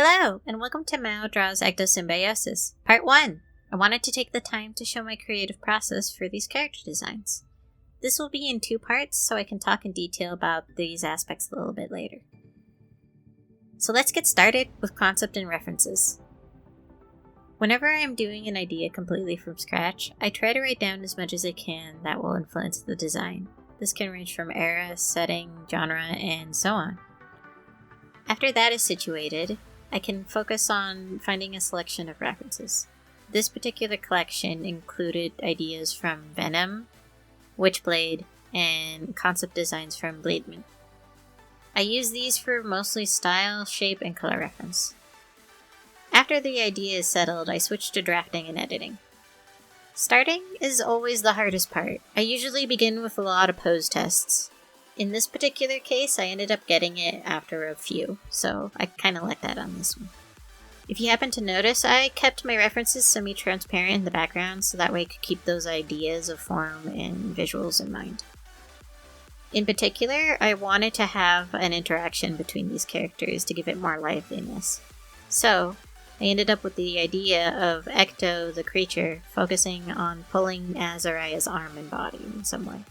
Hello, and welcome to Mao Draws EctoSymbiosis, Part 1. I wanted to take the time to show my creative process for these character designs. This will be in 2 parts, so I can talk in detail about these aspects a little bit later. So let's get started with concept and references. Whenever I am doing an idea completely from scratch, I try to write down as much as I can that will influence the design. This can range from era, setting, genre, and so on. After that is situated, I can focus on finding a selection of references. This particular collection included ideas from Venom, Witchblade, and concept designs from Blademan. I use these for mostly style, shape, and color reference. After the idea is settled, I switch to drafting and editing. Starting is always the hardest part. I usually begin with a lot of pose tests. In this particular case, I ended up getting it after a few, so I kind of like that on this one. If you happen to notice, I kept my references semi-transparent in the background so that way I could keep those ideas of form and visuals in mind. In particular, I wanted to have an interaction between these characters to give it more liveliness. So, I ended up with the idea of Ecto, the creature, focusing on pulling Azariah's arm and body in some way.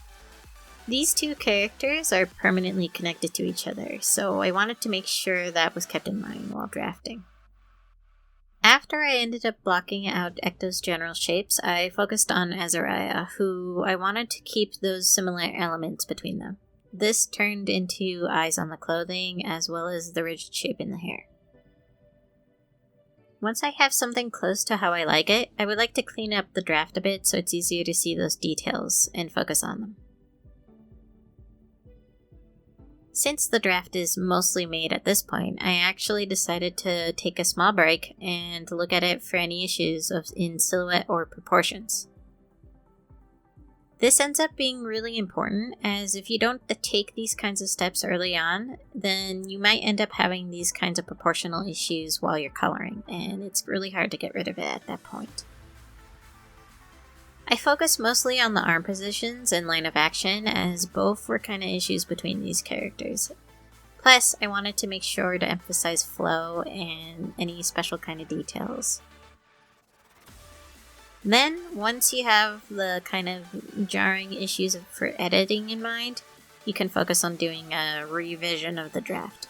These 2 characters are permanently connected to each other, so I wanted to make sure that was kept in mind while drafting. After I ended up blocking out Ecto's general shapes, I focused on Azariah, who I wanted to keep those similar elements between them. This turned into eyes on the clothing, as well as the rigid shape in the hair. Once I have something close to how I like it, I would like to clean up the draft a bit so it's easier to see those details and focus on them. Since the draft is mostly made at this point, I actually decided to take a small break and look at it for any issues in silhouette or proportions. This ends up being really important, as if you don't take these kinds of steps early on, then you might end up having these kinds of proportional issues while you're coloring, and it's really hard to get rid of it at that point. I focused mostly on the arm positions and line of action, as both were kind of issues between these characters. Plus, I wanted to make sure to emphasize flow and any special kind of details. Then, once you have the kind of jarring issues for editing in mind, you can focus on doing a revision of the draft.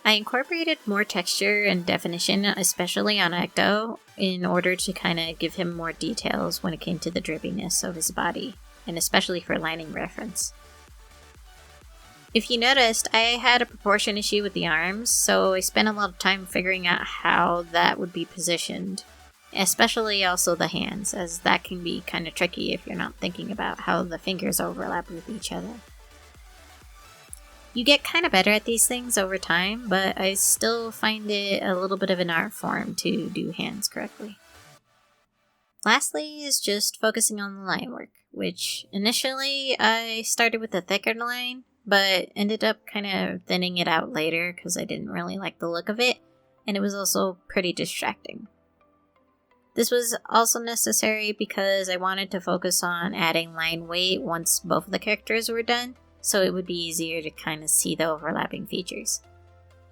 I incorporated more texture and definition, especially on Ecto, in order to kind of give him more details when it came to the drippiness of his body, and especially for lining reference. If you noticed, I had a proportion issue with the arms, so I spent a lot of time figuring out how that would be positioned, especially also the hands, as that can be kind of tricky if you're not thinking about how the fingers overlap with each other. You get kind of better at these things over time, but I still find it a little bit of an art form to do hands correctly. Lastly is just focusing on the line work, which initially I started with a thicker line, but ended up kind of thinning it out later because I didn't really like the look of it, and it was also pretty distracting. This was also necessary because I wanted to focus on adding line weight once both of the characters were done, so it would be easier to kind of see the overlapping features.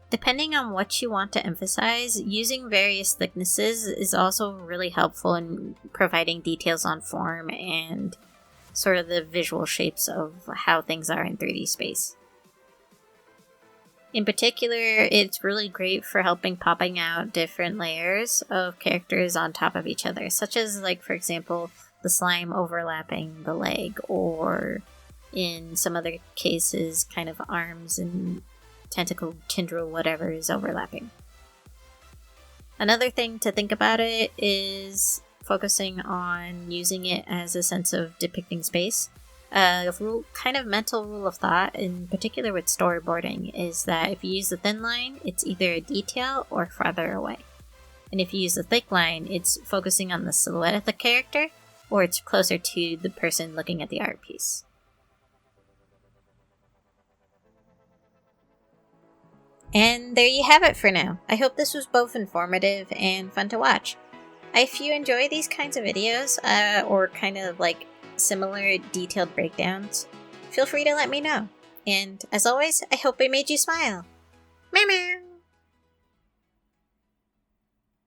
Depending on what you want to emphasize, using various thicknesses is also really helpful in providing details on form and sort of the visual shapes of how things are in 3D space. In particular, it's really great for helping popping out different layers of characters on top of each other, such as, like, for example, the slime overlapping the leg, or in some other cases, kind of arms and tentacle, tendril, whatever is overlapping. Another thing to think about it is focusing on using it as a sense of depicting space. A kind of mental rule of thought, in particular with storyboarding, is that if you use the thin line, it's either a detail or farther away. And if you use the thick line, it's focusing on the silhouette of the character, or it's closer to the person looking at the art piece. And there you have it for now. I hope this was both informative and fun to watch. If you enjoy these kinds of videos, or kind of like similar detailed breakdowns, feel free to let me know. And as always, I hope I made you smile. Meow meow!